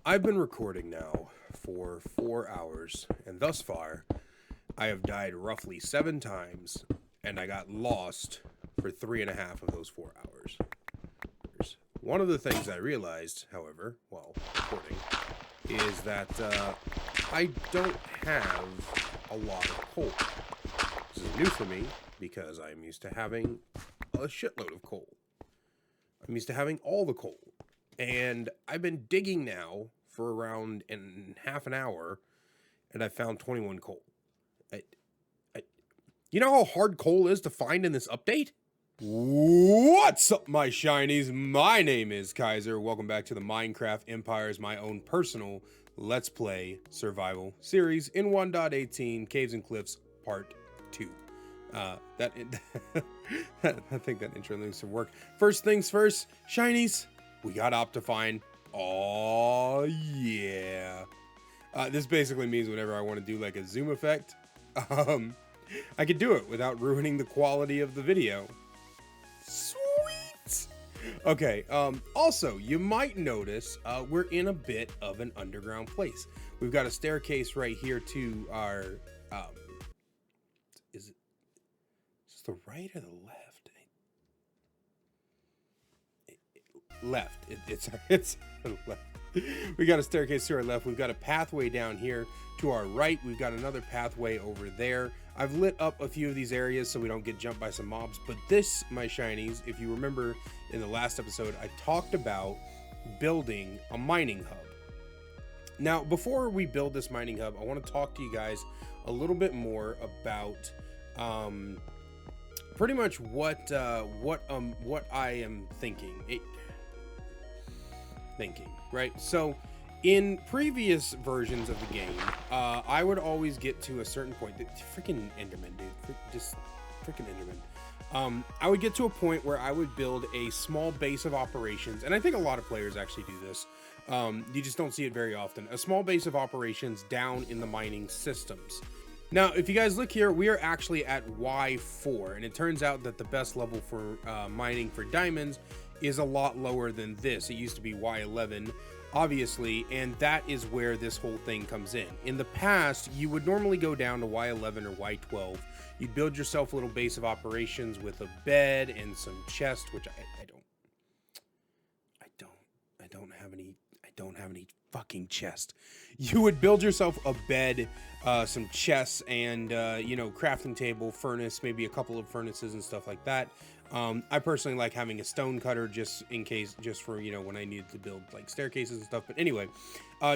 I've been recording now for 4 hours, and thus far, I have died roughly 7 times, and I got lost for 3.5 of those 4 hours. One of the things I realized, however, while recording, is that I don't have a lot of coal. This is new for me, because I'm used to having a shitload of coal. I'm used to having all the coal. And I've been digging now for around half an hour, and I found 21 coal. You know how hard coal is to find in this update? What's up, my shinies? My name is Kaiser. Welcome back to the Minecraft Empires, my own personal Let's Play survival series in 1.18 Caves and Cliffs Part 2. I think that intro needs some work. First things first, shinies, we got Optifine. Oh yeah. This basically means whenever I want to do like a zoom effect, I could do it without ruining the quality of the video. Sweet. Okay. Also, you might notice we're in a bit of an underground place. We've got a staircase right here to our. Is it the right or the left? Left. It's left. We got a staircase to our left. We've got a pathway down here to our right. We've got another pathway over there. I've lit up a few of these areas so we don't get jumped by some mobs. But this, my shinies, if you remember in the last episode, I talked about building a mining hub. Now, before we build this mining hub, I want to talk to you guys a little bit more about pretty much what I am thinking. Right? So in previous versions of the game, I would always get to a certain point. Freaking Enderman, dude. Just freaking Enderman. I would get to a point where I would build a small base of operations, and I think a lot of players actually do this. You just don't see it very often. A small base of operations down in the mining systems. Now, if you guys look here, we are actually at Y4, and it turns out that the best level for mining for diamonds is a lot lower than this. It used to be Y11, obviously, and that is where this whole thing comes in. In the past, you would normally go down to Y11 or Y12. You'd build yourself a little base of operations with a bed and some chest, which I don't have any fucking chest. You would build yourself a bed, some chests, and crafting table, furnace, maybe a couple of furnaces and stuff like that. I personally like having a stone cutter just in case, just for, when I needed to build like staircases and stuff. But anyway,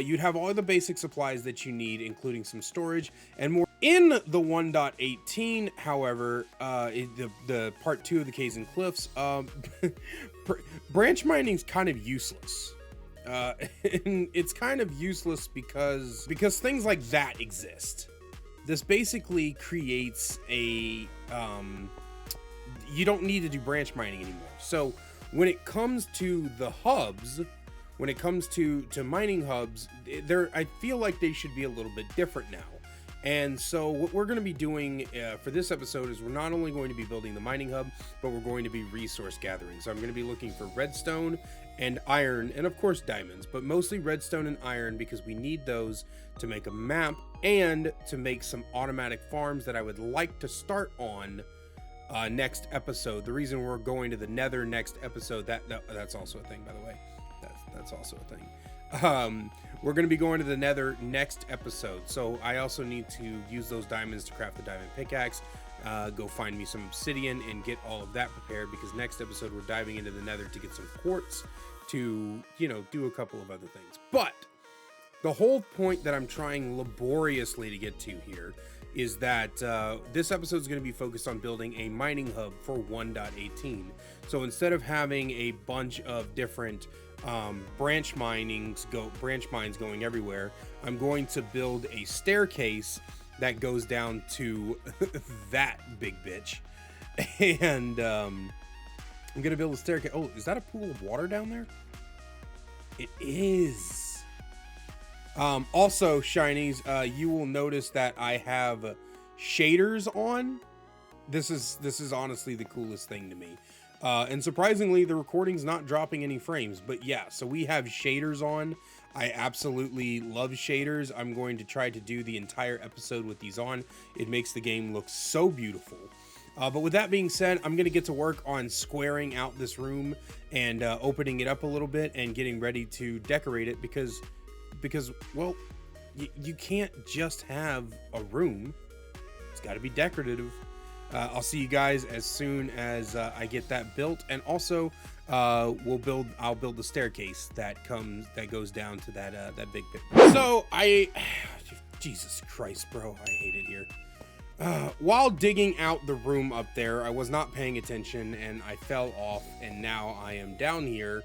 you'd have all the basic supplies that you need, including some storage and more. In the 1.18, however, the part 2 of the Caves and Cliffs, branch mining is kind of useless. And it's kind of useless because things like that exist. This basically creates a you don't need to do branch mining anymore. So when it comes to the hubs, when it comes to mining hubs, I feel like they should be a little bit different now. And so what we're going to be doing for this episode is we're not only going to be building the mining hub, but we're going to be resource gathering. So I'm going to be looking for redstone and iron, and of course diamonds, but mostly redstone and iron because we need those to make a map and to make some automatic farms that I would like to start on next episode. The reason we're going to the nether next episode, that's also a thing, by the way. That's also a thing. We're going to be going to the nether next episode, so I also need to use those diamonds to craft the diamond pickaxe, go find me some obsidian and get all of that prepared, because next episode we're diving into the nether to get some quartz to, do a couple of other things. But the whole point that I'm trying laboriously to get to here is that this episode is going to be focused on building a mining hub for 1.18. So instead of having a bunch of different branch mines going everywhere, I'm going to build a staircase that goes down to that big bitch, and I'm gonna build a staircase. Oh, is that a pool of water down there? It is. Also, shinies, you will notice that I have shaders on. This is honestly the coolest thing to me. And surprisingly, the recording's not dropping any frames, but yeah, so we have shaders on. I absolutely love shaders. I'm going to try to do the entire episode with these on. It makes the game look so beautiful. But with that being said, I'm going to get to work on squaring out this room and opening it up a little bit and getting ready to decorate it because well, you can't just have a room. It's got to be decorative. I'll see you guys as soon as I get that built, and also I'll build the staircase that goes down to that big pit. So Jesus Christ, bro, I hate it here. While digging out the room up there, I was not paying attention and I fell off, and now I am down here.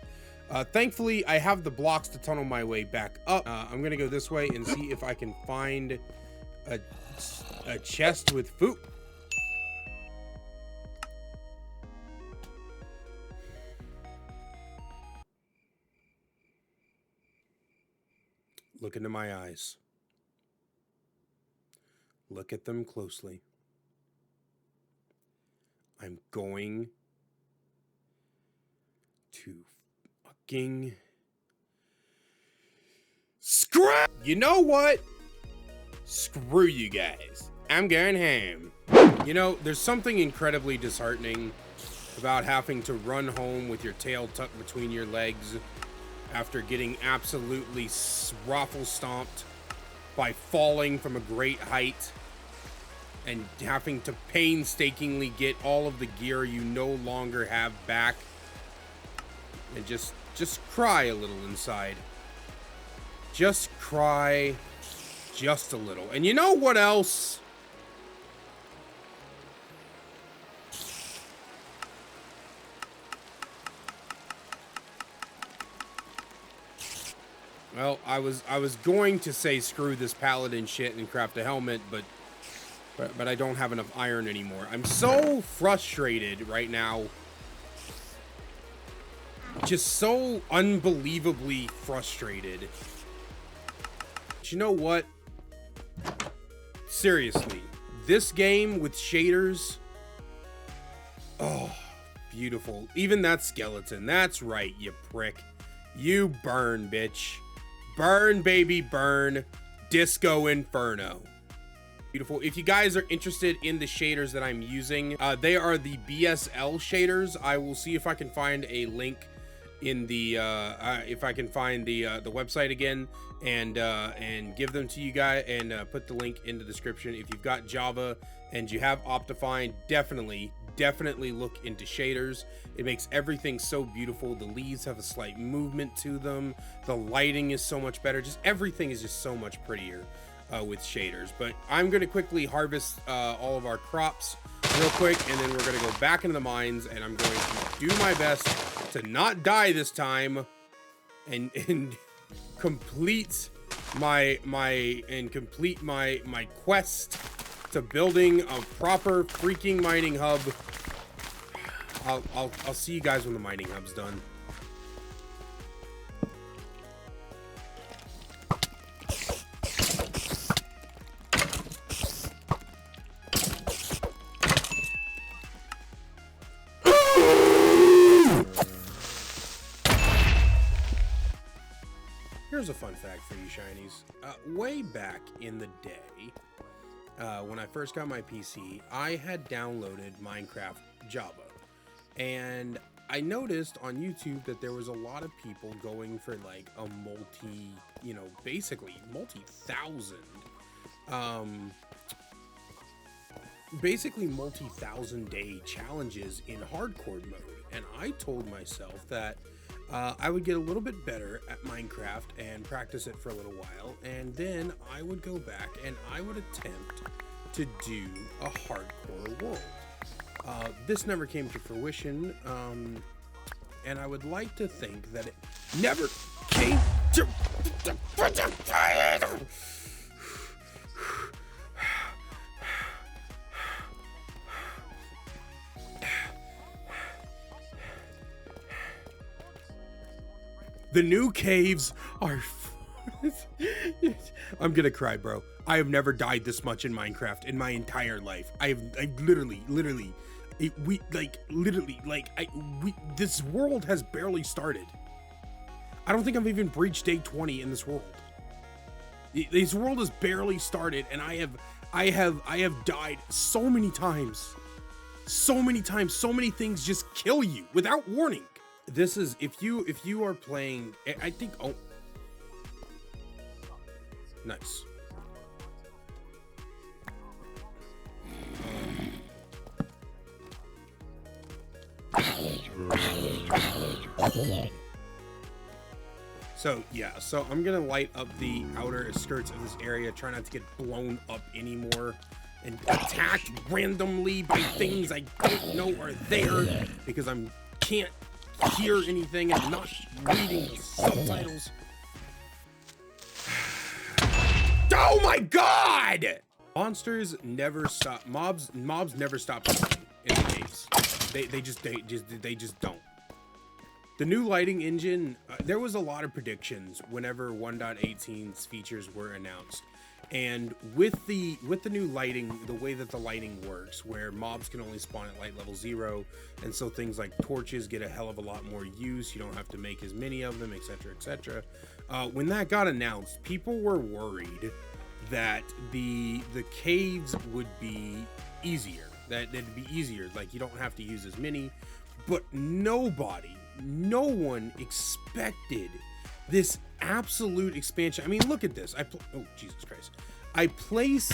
Thankfully, I have the blocks to tunnel my way back up. I'm gonna go this way and see if I can find a chest with food. Look into my eyes. Look at them closely. I'm going to fucking scrap. You know what? Screw you guys. I'm going home. You know, there's something incredibly disheartening about having to run home with your tail tucked between your legs after getting absolutely raffle stomped by falling from a great height and having to painstakingly get all of the gear you no longer have back, and just cry a little inside. Just cry just a little. And you know what else? Well, I was going to say screw this paladin shit and craft a helmet, but I don't have enough iron anymore. I'm so frustrated right now. Just so unbelievably frustrated. But you know what? Seriously, this game with shaders, oh, beautiful. Even that skeleton, that's right, you prick. You burn, bitch. Burn, baby, burn. Disco Inferno. Beautiful. If you guys are interested in the shaders that I'm using, they are the BSL shaders. I will see if I can find a link in the if I can find the website again and give them to you guys, and put the link in the description. If you've got Java and you have Optifine, definitely look into shaders. It makes everything so beautiful. The leaves have a slight movement to them. The lighting is so much better. Just everything is just so much prettier with shaders. But I'm going to quickly harvest all of our crops real quick, and then we're going to go back into the mines, and I'm going to do my best to not die this time and complete my quest to building a proper freaking mining hub. I'll see you guys when the mining hub's done. Here's a fun fact for you shinies. Way back in the day, when I first got my PC, I had downloaded Minecraft Java, and I noticed on YouTube that there was a lot of people going for like a basically multi-thousand day challenges in hardcore mode. And I told myself that I would get a little bit better at Minecraft and practice it for a little while, and then I would go back and I would attempt to do a hardcore world. This never came to fruition, and I would like to think that it never came to The new caves are I'm gonna cry, bro. I have never died this much in Minecraft in my entire life. I've literally this world has barely started. I don't think I've even breached day 20 in this world. This world has barely started, and I have died so many times. So many times, so many things just kill you without warning. This is, if you are playing, I think, oh, nice. So yeah, so I'm gonna light up the outer skirts of this area, try not to get blown up anymore and attacked randomly by things I don't know are there because I can't hear anything and not reading the subtitles. Oh my god! Monsters never stop. Mobs never stop spawning in the caves. They just don't. The new lighting engine, there was a lot of predictions whenever 1.18's features were announced. And with the new lighting, the way that the lighting works, where mobs can only spawn at light level 0, and so things like torches get a hell of a lot more use. You don't have to make as many of them, etc., etc. When that got announced, people were worried that the caves would be easier, that it'd be easier, like you don't have to use as many. But no one expected this absolute expansion. I mean, look at this. Oh, Jesus Christ. I place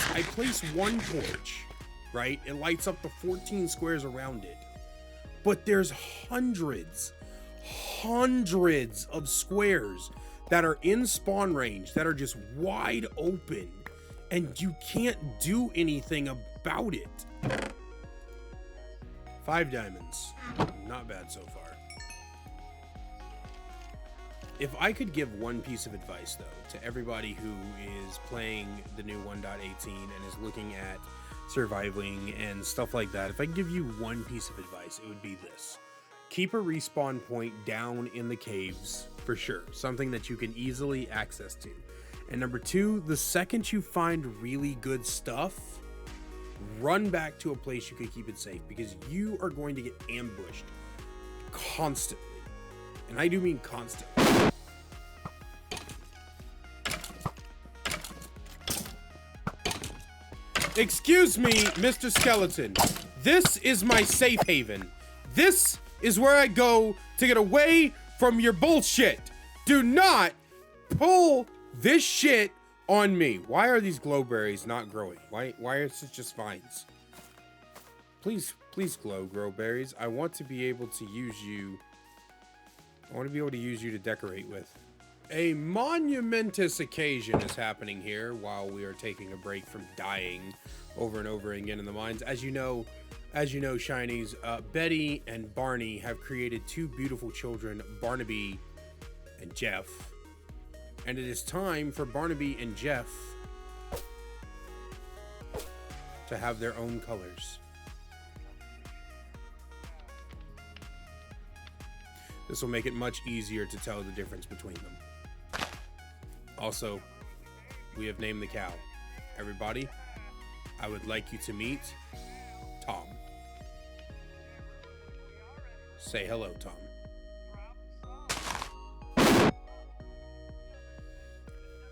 one torch, right? It lights up the 14 squares around it. But there's hundreds of squares that are in spawn range that are just wide open, and you can't do anything about it. 5 diamonds. Not bad so far. If I could give one piece of advice, though, to everybody who is playing the new 1.18 and is looking at surviving and stuff like that, if I could give you one piece of advice, it would be this. Keep a respawn point down in the caves, for sure. Something that you can easily access to. And number 2, the second you find really good stuff, run back to a place you can keep it safe, because you are going to get ambushed constantly. And I do mean constantly. Excuse me, Mr. Skeleton. This is my safe haven. This is where I go to get away from your bullshit. Do not pull this shit on me. Why are these glowberries not growing? Why are it just vines? Please grow berries. I want to be able to use you. I want to be able to use you to decorate with. A monumentous occasion is happening here while we are taking a break from dying over and over again in the mines. As you know, Shinies, Betty and Barney have created 2 beautiful children, Barnaby and Jeff. And it is time for Barnaby and Jeff to have their own colors. This will make it much easier to tell the difference between them. Also, we have named the cow. Everybody, I would like you to meet Tom. Say hello, Tom.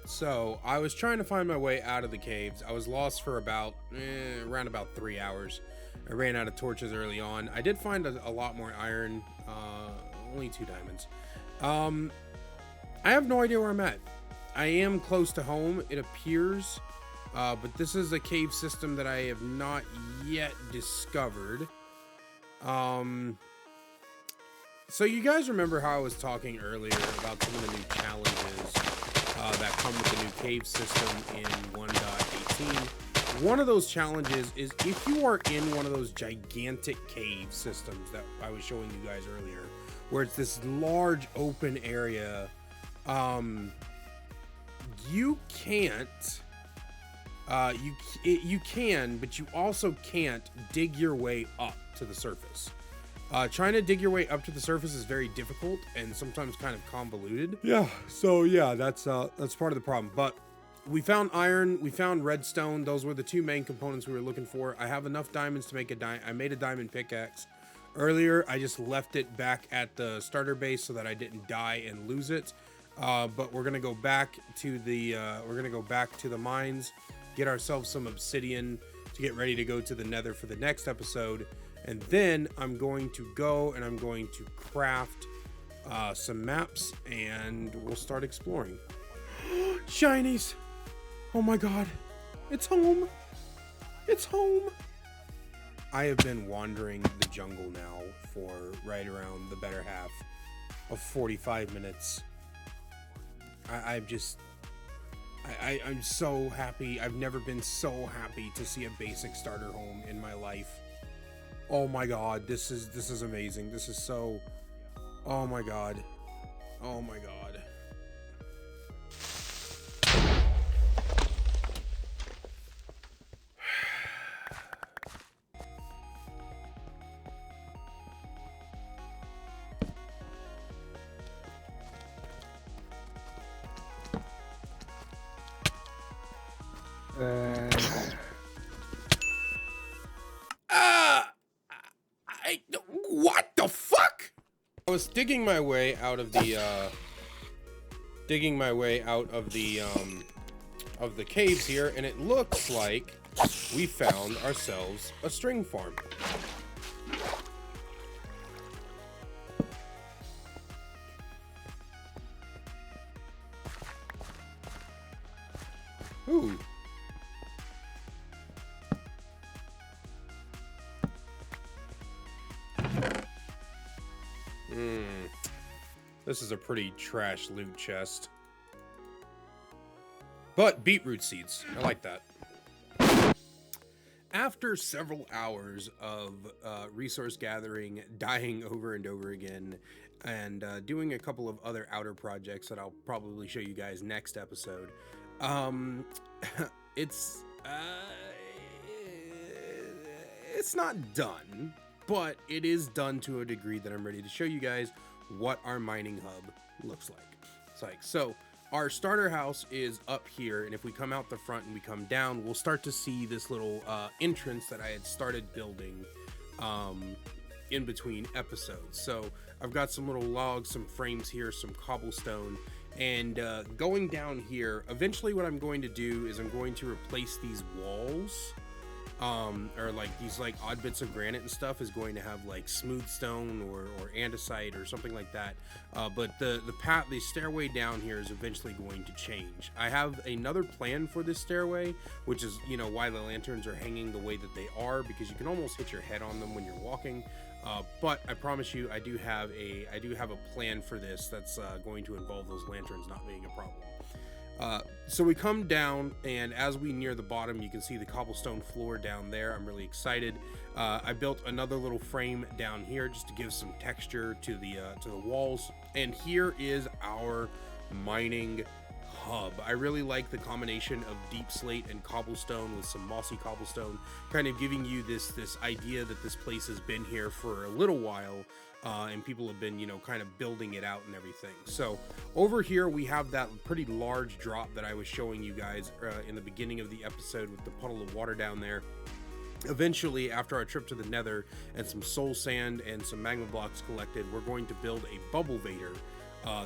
So, I was trying to find my way out of the caves. I was lost for around about 3 hours. I ran out of torches early on. I did find a lot more iron, only 2 diamonds. I have no idea where I'm at. I am close to home, it appears, but this is a cave system that I have not yet discovered. So you guys remember how I was talking earlier about some of the new challenges that come with the new cave system in 1.18. One of those challenges is if you are in one of those gigantic cave systems that I was showing you guys earlier, where it's this large open area, you can't, you can, but you also can't dig your way up to the surface. Trying to dig your way up to the surface is very difficult and sometimes kind of convoluted. Yeah, so yeah, that's part of the problem. But we found iron, we found redstone. Those were the 2 main components we were looking for. I have enough diamonds to make I made a diamond pickaxe. Earlier, I just left it back at the starter base so that I didn't die and lose it. But we're gonna go back to the mines, get ourselves some obsidian to get ready to go to the Nether for the next episode, and then I'm going to go and I'm going to craft some maps, and we'll start exploring. Shinies! Oh my god, it's home! It's home! I have been wandering the jungle now for right around the better half of 45 minutes. I'm so happy. I've never been so happy to see a basic starter home in my life. Oh my god, this is amazing. This is so... Oh my god. Oh my god. What the fuck? I was digging my way out of the of the caves here, and it looks like we found ourselves a string farm. Ooh. This is a pretty trash loot chest. But beetroot seeds. I like that. After several hours of resource gathering, dying over and over again, and doing a couple of other outer projects that I'll probably show you guys next episode, it's not done, but it is done to a degree that I'm ready to show you guys what our mining hub looks like. It's like, so our starter house is up here, and if we come out the front and we come down, we'll start to see this little entrance that I had started building in between episodes. So I've got some little logs, some frames here, some cobblestone, and going down here, eventually what I'm going to do is I'm going to replace these walls, or like these like odd bits of granite and stuff is going to have like smooth stone or andesite or something like that. But the stairway down here is eventually going to change. I have another plan for this stairway, which is, you know, why the lanterns are hanging the way that they are, because you can almost hit your head on them when you're walking. But I promise you, I do have a plan for this that's going to involve those lanterns not being a problem. So we come down, and as we near the bottom, you can see the cobblestone floor down there. I'm really excited. I built another little frame down here just to give some texture to the walls. And here is our mining hub. I really like the combination of deep slate and cobblestone with some mossy cobblestone, kind of giving you this idea that this place has been here for a little while. And people have been, you know, kind of building it out and everything. So over here we have that pretty large drop that I was showing you guys in the beginning of the episode with the puddle of water down there. Eventually, after our trip to the Nether and some soul sand and some magma blocks collected, we're going to build a bubble vader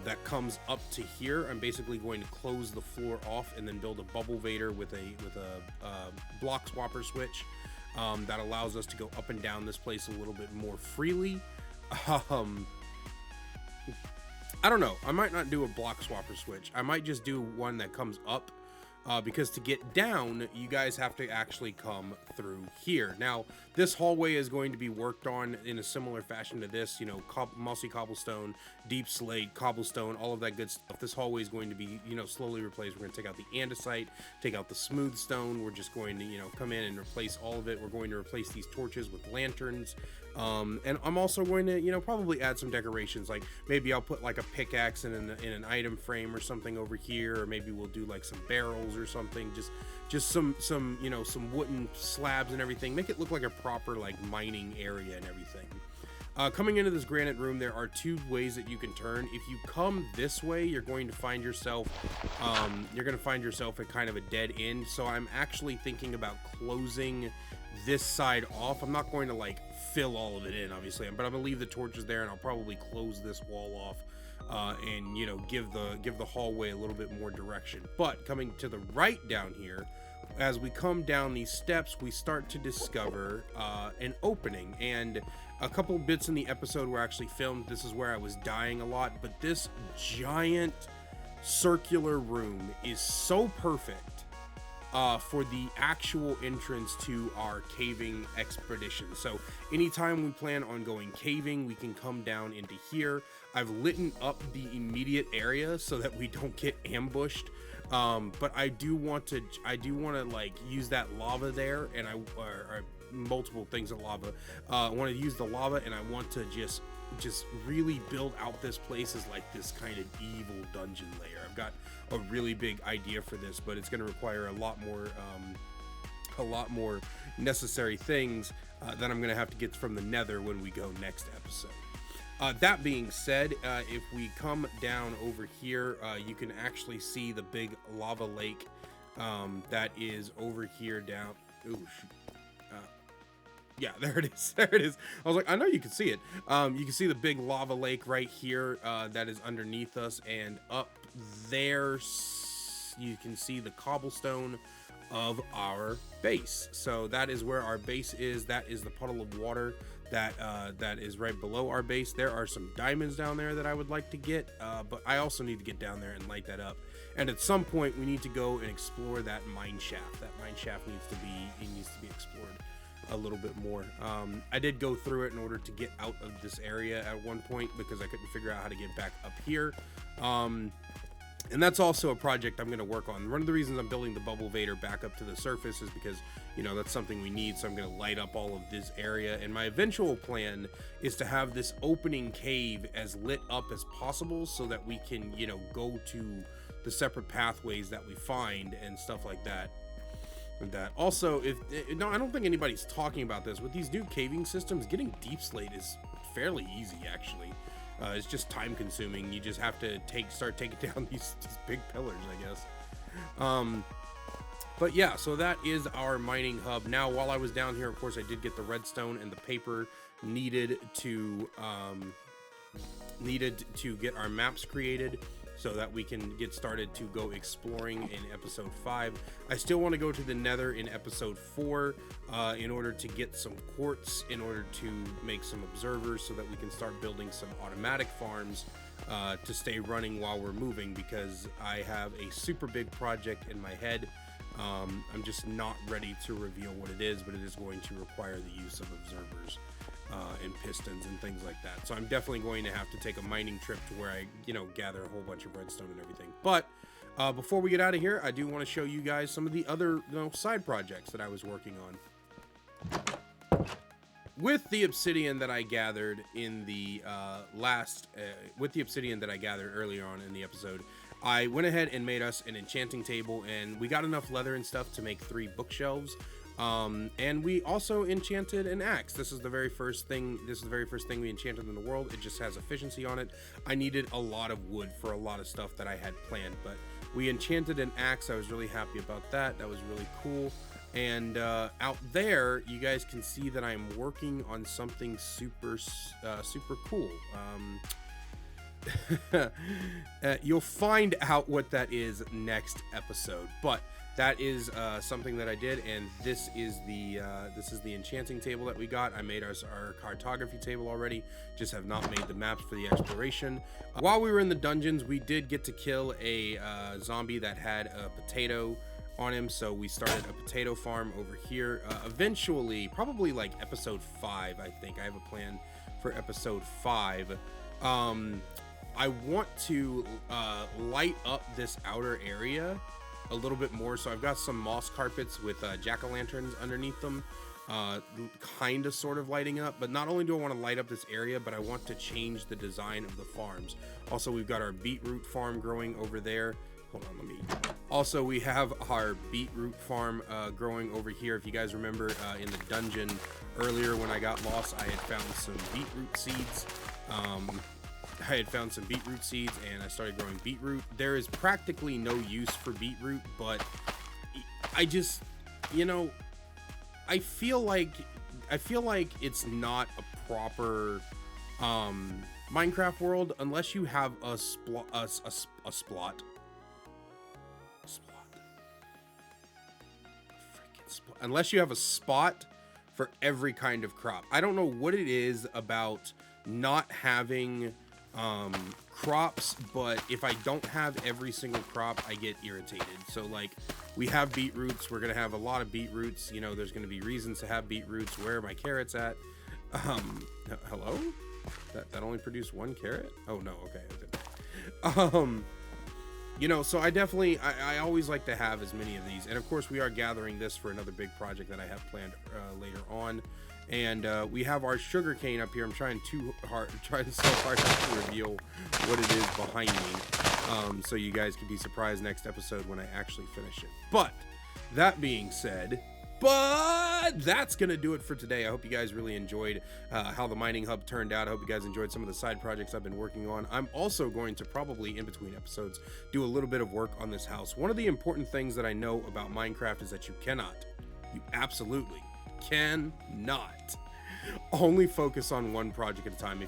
that comes up to here. I'm basically going to close the floor off and then build a bubble vader with a block swapper switch that allows us to go up and down this place a little bit more freely. I don't know. I might not do a block swapper switch. I might just do one that comes up, because to get down, you guys have to actually come through here. Now, this hallway is going to be worked on in a similar fashion to this, you know, mossy cobblestone, deep slate, cobblestone, all of that good stuff. This hallway is going to be, you know, slowly replaced. We're going to take out the andesite, take out the smooth stone. We're just going to, you know, come in and replace all of it. We're going to replace these torches with lanterns. And I'm also going to, you know, probably add some decorations. Like maybe I'll put like a pickaxe in an item frame or something over here, or maybe we'll do like some barrels or something. Just some you know, some wooden slabs and everything. Make it look like a proper like mining area and everything. Coming into this granite room, there are two ways that you can turn. If you come this way, you're going to find yourself at kind of a dead end. So I'm actually thinking about closing this side off. I'm not going to like fill all of it in, obviously, but I'm gonna leave the torches there, and I'll probably close this wall off and give the hallway a little bit more direction. But coming to the right down here, as we come down these steps, we start to discover an opening, and a couple bits in the episode were actually filmed. This is where I was dying a lot, but this giant circular room is so perfect for the actual entrance to our caving expedition. So anytime we plan on going caving, we can come down into here. I've lit up the immediate area so that we don't get ambushed. But I do want to like use that lava there, and or multiple things of lava. I want to use the lava, and I want to just really build out this place as like this kind of evil dungeon layer. I've got a really big idea for this, but it's going to require a lot more necessary things that I'm going to have to get from the Nether when we go next episode. That being said, if we come down over here, you can actually see the big lava lake that is over here down. Ooh, yeah, there it is. There it is. I was like, I know you can see it. You can see the big lava lake right here that is underneath us, and up there you can see the cobblestone of our base. So that is where our base is. That is the puddle of water that is right below our base. There are some diamonds down there that I would like to get, but I also need to get down there and light that up. And at some point, we need to go and explore that mine shaft. That mine shaft needs to be explored a little bit more. I did go through it in order to get out of this area at one point because I couldn't figure out how to get back up here. And that's also a project I'm going to work on. One of the reasons I'm building the bubble vader back up to the surface is because, that's something we need. So I'm going to light up all of this area. And my eventual plan is to have this opening cave as lit up as possible so that we can, go to the separate pathways that we find and stuff like that. And that also, no, I don't think anybody's talking about this. With these new caving systems, getting deep slate is fairly easy, actually. It's just time consuming. You just have to start taking down these big pillars, I guess. But yeah, so that is our mining hub. Now, while I was down here, of course, I did get the redstone and the paper needed to get our maps created so that we can get started to go exploring in episode 5. I still want to go to the Nether in episode 4 in order to get some quartz, in order to make some observers so that we can start building some automatic farms to stay running while we're moving, because I have a super big project in my head. I'm just not ready to reveal what it is, but it is going to require the use of observers and pistons and things like that. So I'm definitely going to have to take a mining trip to where I, gather a whole bunch of redstone and everything. But before we get out of here, I do want to show you guys some of the other side projects that I was working on. With the obsidian that I gathered in the obsidian that I gathered earlier on in the episode, I went ahead and made us an enchanting table, and we got enough leather and stuff to make 3 bookshelves. And we also enchanted an axe. This is the very first thing we enchanted in the world. It just has efficiency on it. I needed a lot of wood for a lot of stuff that I had planned, but we enchanted an axe. I was really happy about that. That was really cool. And out there, you guys can see that I'm working on something super cool. You'll find out what that is next episode, but that is something that I did, and this is the enchanting table that we got. I made our cartography table already, just have not made the maps for the exploration. While we were in the dungeons, we did get to kill a zombie that had a potato on him, so we started a potato farm over here. Eventually, probably like episode 5, I think I have a plan for episode 5. I want to light up this outer area a little bit more, so I've got some moss carpets with jack-o'-lanterns underneath them, kind of sort of lighting up. But not only do I want to light up this area, but I want to change the design of the farms. Also, we've got our beetroot farm growing over there. Hold on, also, we have our beetroot farm growing over here. If you guys remember in the dungeon earlier when I got lost, I had found some beetroot seeds. And I started growing beetroot. There is practically no use for beetroot, but I just, I feel like it's not a proper Minecraft world, unless you have a splot. Unless you have a spot for every kind of crop. I don't know what it is about not having crops, but if I don't have every single crop, I get irritated. So like, we have beetroots, we're gonna have a lot of beetroots, you know, there's gonna be reasons to have beetroots. Where are my carrots at? Hello? That only produced 1 carrot? Oh no, okay. You know, so I always like to have as many of these. And of course we are gathering this for another big project that I have planned later on. And we have our sugar cane up here. I'm trying so hard to reveal what it is behind me, so you guys can be surprised next episode when I actually finish it. But that being said, that's gonna do it for today. I hope you guys really enjoyed how the mining hub turned out. I hope you guys enjoyed some of the side projects I've been working on. I'm also going to probably, in between episodes, do a little bit of work on this house. One of the important things that I know about Minecraft is that you absolutely cannot only focus on one project at a time.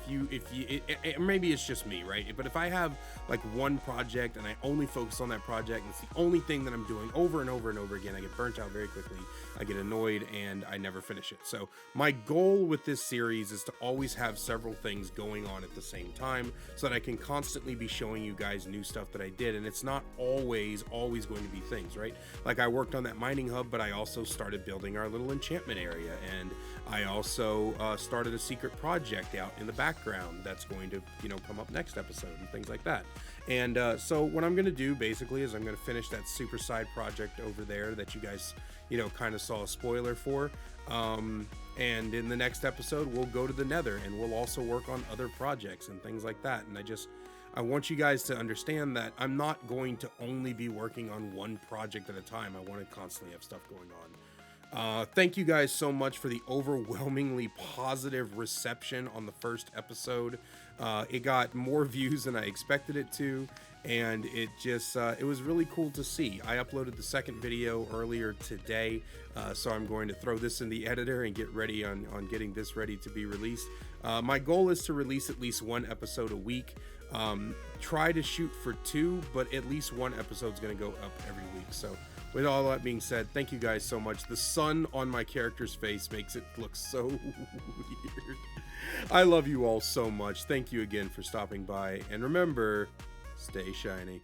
Maybe it's just me, right? But if I have like one project and I only focus on that project and it's the only thing that I'm doing over and over and over again, I get burnt out very quickly, I get annoyed, and I never finish it. So my goal with this series is to always have several things going on at the same time so that I can constantly be showing you guys new stuff that I did. And it's not always going to be things, right? Like I worked on that mining hub, but I also started building our little enchantment area, and I also started a secret project out in the background that's going to, you know, come up next episode and things like that. And so what I'm going to do basically is I'm going to finish that super side project over there that you guys, you know, kind of saw a spoiler for. And in the next episode, we'll go to the Nether and we'll also work on other projects and things like that. And I want you guys to understand that I'm not going to only be working on one project at a time. I want to constantly have stuff going on. Thank you guys so much for the overwhelmingly positive reception on the first episode. It got more views than I expected it to, and it was really cool to see. I uploaded the second video earlier today, so I'm going to throw this in the editor and get ready on getting this ready to be released. My goal is to release at least 1 episode a week. Try to shoot for 2, but at least 1 episode is going to go up every week. So with all that being said, thank you guys so much. The sun on my character's face makes it look so weird. I love you all so much. Thank you again for stopping by. And remember, stay shiny.